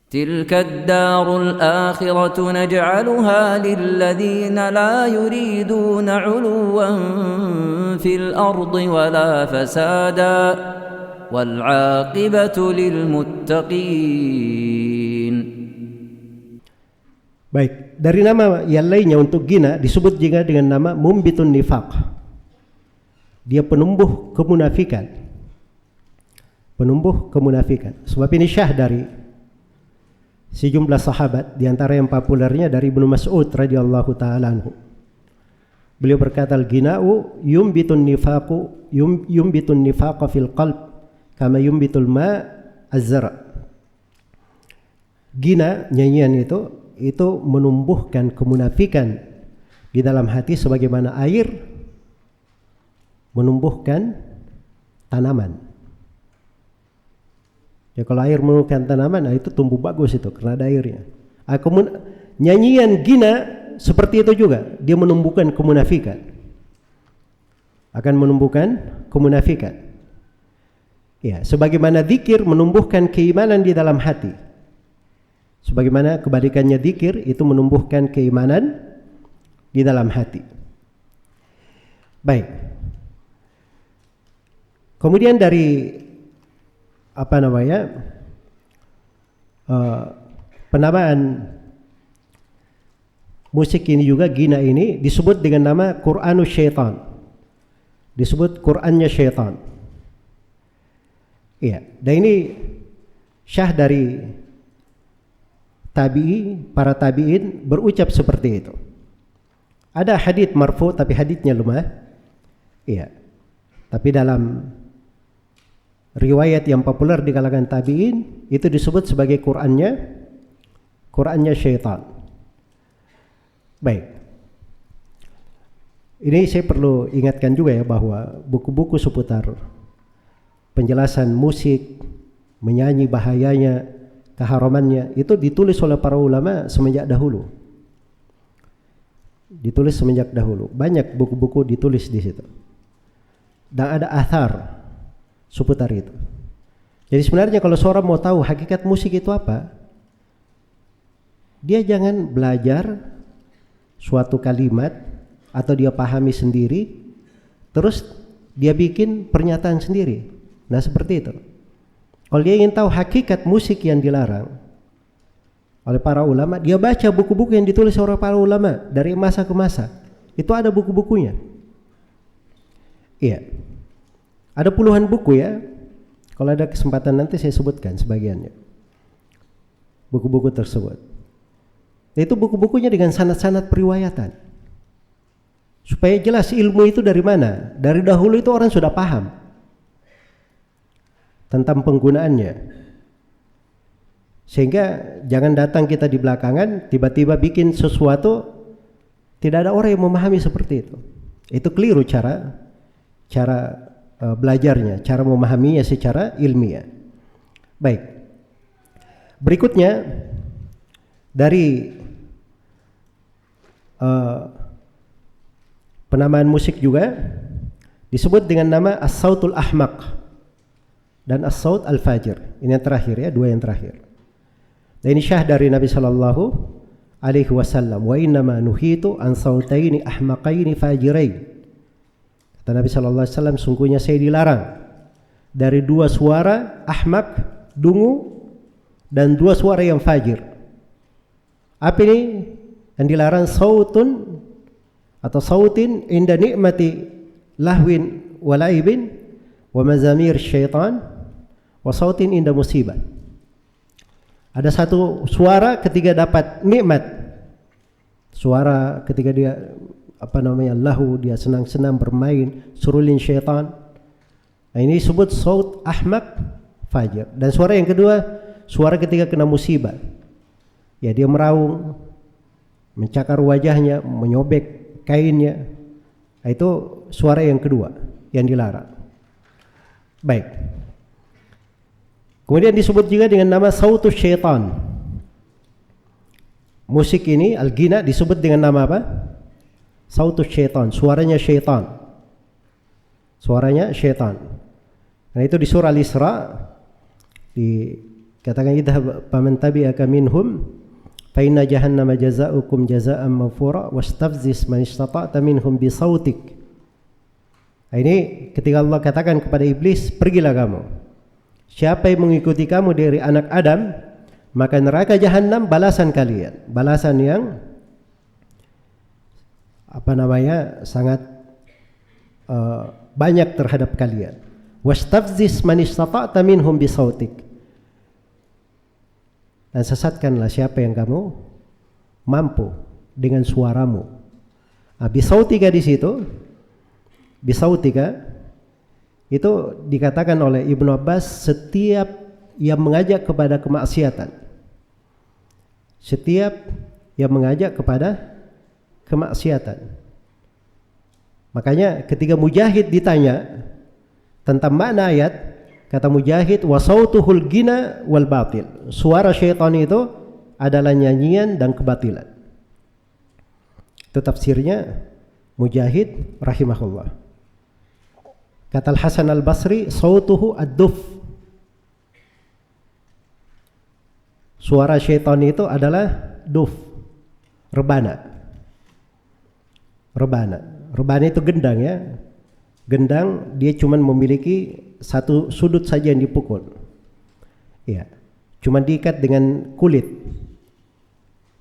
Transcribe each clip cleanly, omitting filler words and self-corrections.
تلك الدار الآخرة نجعلها للذين لا يريدون علوا في الأرض ولا فسادا والعاقبة للمتقين. Baik, dari nama yang lainnya untuk Gina disebut juga dengan nama mumbitun nifaq. Dia penumbuh kemunafikan. Penumbuh kemunafikan. Sebab ini syah dari sejumlah sahabat, di antara yang populernya dari Ibnu Mas'ud radhiyallahu taala anhu. Beliau berkata, al-gina'u yumbitun nifaqa fil qalb kama yumbitul ma az-zara. Gina, nyanyian itu menumbuhkan kemunafikan di dalam hati sebagaimana air menumbuhkan tanaman. Ya, kalau air menumbuhkan tanaman, itu tumbuh bagus itu karena ada airnya. Nyanyian Gina seperti itu juga, dia menumbuhkan kemunafikan. Akan menumbuhkan kemunafikan. Ya, sebagaimana zikir menumbuhkan keimanan di dalam hati. Sebagaimana kebalikannya zikir itu menumbuhkan keimanan di dalam hati. Baik. Kemudian dari penamaan musik ini juga, Gina ini disebut dengan nama Qur'anus Syaitan. Disebut Qur'annya syaitan. Iya, dan ini syah dari para tabi'in berucap seperti itu. Ada hadits marfu tapi haditsnya lemah. Iya. Tapi dalam riwayat yang populer di kalangan tabi'in itu disebut sebagai Qur'annya syaitan. Baik. Ini saya perlu ingatkan juga ya bahwa buku-buku seputar penjelasan musik, menyanyi, bahayanya, keharamannya itu ditulis oleh para ulama semenjak dahulu. Ditulis semenjak dahulu. Banyak buku-buku ditulis di situ. Dan ada athar seputar itu. Jadi sebenarnya kalau seorang mau tahu hakikat musik itu apa, dia jangan belajar suatu kalimat atau dia pahami sendiri, terus dia bikin pernyataan sendiri. Nah, seperti itu. Kalau dia ingin tahu hakikat musik yang dilarang oleh para ulama, dia baca buku-buku yang ditulis oleh para ulama dari masa ke masa. Itu ada buku-bukunya. Iya. Ada puluhan buku ya. Kalau ada kesempatan nanti saya sebutkan sebagiannya. Buku-buku tersebut. Itu buku-bukunya dengan sanad-sanad periwayatan. Supaya jelas ilmu itu dari mana. Dari dahulu itu orang sudah paham tentang penggunaannya. Sehingga jangan datang kita di belakangan tiba-tiba bikin sesuatu, tidak ada orang yang memahami seperti itu. Itu keliru cara belajarnya, cara memahaminya secara ilmiah. Baik. Berikutnya dari penamaan musik juga disebut dengan nama as-sautul ahmaq dan as-saut al-fajir. Ini yang terakhir ya, dua yang terakhir. Dan ini syah dari Nabi sallallahu alaihi wasallam, wa innama nuhitu an sautaini ahmaqaini fajirain. Kata Nabi sallallahu alaihi wasallam, sungguhnya saya dilarang dari dua suara ahmaq, dungu, dan dua suara yang fajir. Apa ini yang dilarang? Sautun atau sautin inda nikmati lahwin wa laibin wa mazamir syaitan wa sautin inda musibah. Ada satu suara ketika dapat nikmat, suara ketika dia lahu, dia senang-senang bermain, surulin syaitan. Nah, ini disebut saut ahmaq fajir. Dan suara yang kedua, suara ketika kena musibah. Ya, dia meraung, mencakar wajahnya, menyobek kainnya. Nah, itu suara yang kedua yang dilarang. Baik. Kemudian disebut juga dengan nama sautus syaitan. Musik ini, al-ghina, disebut dengan nama apa? Sautus syaitan, suaranya syaitan. Suaranya syaitan. Nah, itu di surah Al-Isra Katakan idhab faman tabi'aka minhum fa inna jahannama jazaa'ukum jazaa'an mawfura wastafziz man istata'ta minhum bi sautik. Ini ketika Allah katakan kepada iblis, pergilah kamu. Siapa yang mengikuti kamu dari anak Adam, maka neraka jahanam balasan kalian. Balasan yang sangat banyak terhadap kalian. Wastafziz man istata'ta minhum bi sautik. Dan sesatkanlah siapa yang kamu mampu dengan suaramu. Bisautika di situ, bisautika itu dikatakan oleh Ibnu Abbas setiap yang mengajak kepada kemaksiatan. Setiap yang mengajak kepada kemaksiatan. Makanya ketika Mujahid ditanya tentang makna ayat, kata Mujahid, wasautuhul gina wal batil. Suara syaitan itu adalah nyanyian dan kebatilan. Itu tafsirnya Mujahid rahimahullah. Kata Al-Hasan Al-Basri, sautuhu ad-duf. Suara syaitan itu adalah duf, rebana. Rebana itu gendang ya. Gendang dia cuman memiliki satu sudut saja yang dipukul. Ya, cuma diikat dengan kulit.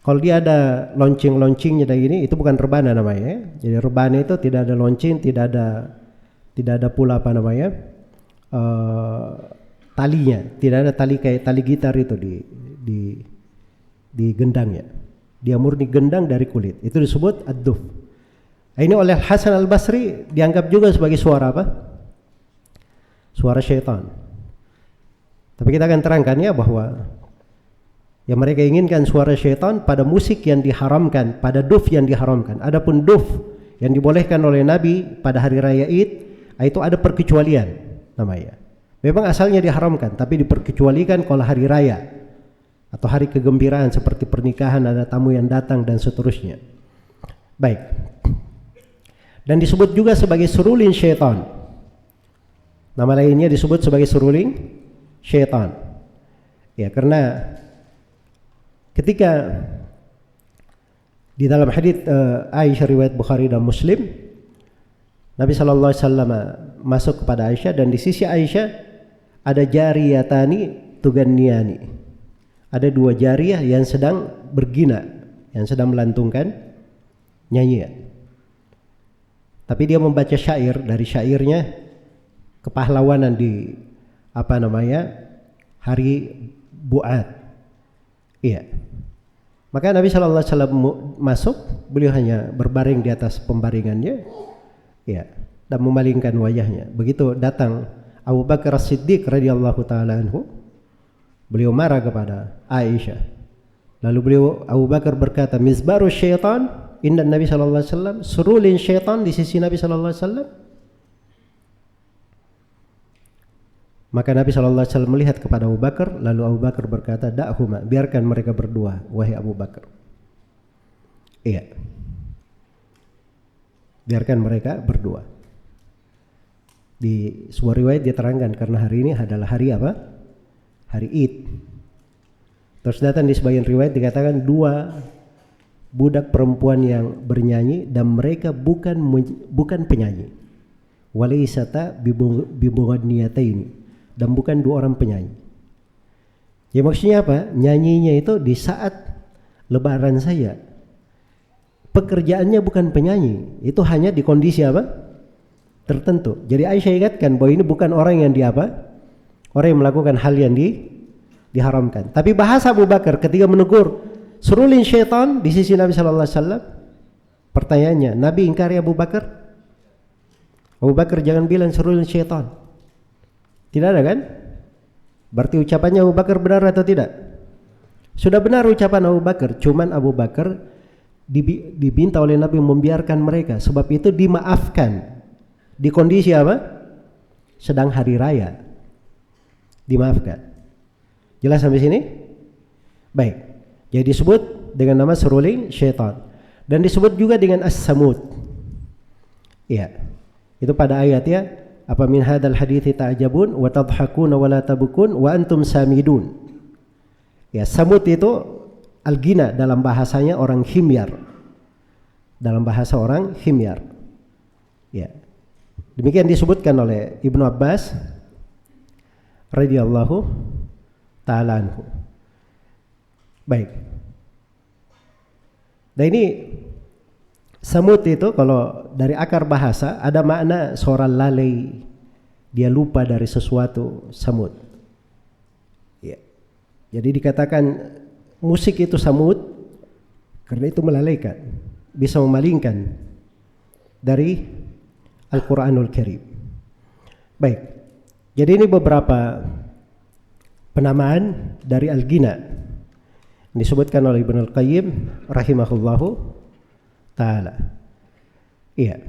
Kalau dia ada lonceng-loncengnya dari ini, itu bukan rebana namanya. Jadi rebana itu tidak ada lonceng, tidak ada pula talinya. Tidak ada tali kayak tali gitar itu di gendangnya. Dia murni gendang dari kulit. Itu disebut ad-duf. Ini oleh Hasan Al-Basri dianggap juga sebagai suara apa? Suara syaitan. Tapi kita akan terangkan ya bahwa yang mereka inginkan suara syaitan pada musik yang diharamkan, pada duf yang diharamkan. Adapun duf yang dibolehkan oleh Nabi pada hari raya Id, itu ada perkecualian namanya. Memang asalnya diharamkan, tapi diperkecualikan kalau hari raya atau hari kegembiraan seperti pernikahan, ada tamu yang datang dan seterusnya. Baik. Dan disebut juga sebagai surulin syaitan. Nama lainnya disebut sebagai surulin syaitan. Ya, karena ketika di dalam hadits Aisyah riwayat Bukhari dan Muslim, Nabi sallallahu alaihi wasallam masuk kepada Aisyah dan di sisi Aisyah ada jariyatani tuganniyani. Ada dua jariyah yang sedang bergina, yang sedang melantunkan nyanyian. Tapi dia membaca syair, dari syairnya kepahlawanan di hari Bu'ad. Iya. Maka Nabi sallallahu alaihi wasallam masuk, beliau hanya berbaring di atas pembaringannya, ya, dan memalingkan wajahnya. Begitu datang Abu Bakar As-Siddiq radhiyallahu taala anhu, beliau marah kepada Aisyah. Lalu Abu Bakar berkata, "Mizbaru syaitan inna Nabi sallallahu alaihi wasallam," surulin syaitan di sisi Nabi sallallahu alaihi wasallam. Maka Nabi sallallahu alaihi wasallam melihat kepada Abu Bakar, lalu Abu Bakar berkata, "Da'huma, biarkan mereka berdua, wahai Abu Bakar." Iya. Biarkan mereka berdua. Di sebuah riwayat diterangkan karena hari ini adalah hari apa? Hari Id. Terus datang di sebagian riwayat dikatakan dua budak perempuan yang bernyanyi dan mereka bukan penyanyi. Walaisata bibughanniyataini, dan bukan dua orang penyanyi. Ya maksudnya apa? Nyanyinya itu di saat lebaran saya. Pekerjaannya bukan penyanyi, itu hanya di kondisi apa? Tertentu. Jadi Aisyah ingatkan bahwa ini bukan orang yang orang yang melakukan hal yang diharamkan. Tapi bahasa Abu Bakar ketika menegur surulin syaitan di sisi Nabi sallallahu alaihi wasallam, pertanyaannya, Nabi ingkari Abu Bakar? Abu Bakar jangan bilang surulin syaitan. Tidak ada kan? Berarti ucapannya Abu Bakar benar atau tidak? Sudah benar ucapan Abu Bakar, cuman Abu Bakar diminta oleh Nabi membiarkan mereka, sebab itu dimaafkan. Di kondisi apa? Sedang hari raya. Dimaafkan. Jelas sampai sini? Baik. Jadi disebut dengan nama surulin syaitan. Dan disebut juga dengan as-samud. Iya. Itu pada ayat ya, apa min hadzal hadithi ta'jabun wa tadhakuna wa la tabkun wa antum samidun. Ya, Samud itu al-ghina dalam bahasanya orang himyar. Dalam bahasa orang himyar. Ya. Demikian disebutkan oleh Ibnu Abbas radhiyallahu ta'ala anhu. Baik. Dan ini Samud itu kalau dari akar bahasa ada makna seorang lalai, dia lupa dari sesuatu, Samud. Ya. Jadi dikatakan musik itu Samud karena itu melalaikan, bisa memalingkan dari Al-Quranul Karim. Baik, jadi ini beberapa penamaan dari Al-Ghina disebutkan oleh Ibnu Al-Qayyim rahimahullahu ta'ala. Iya.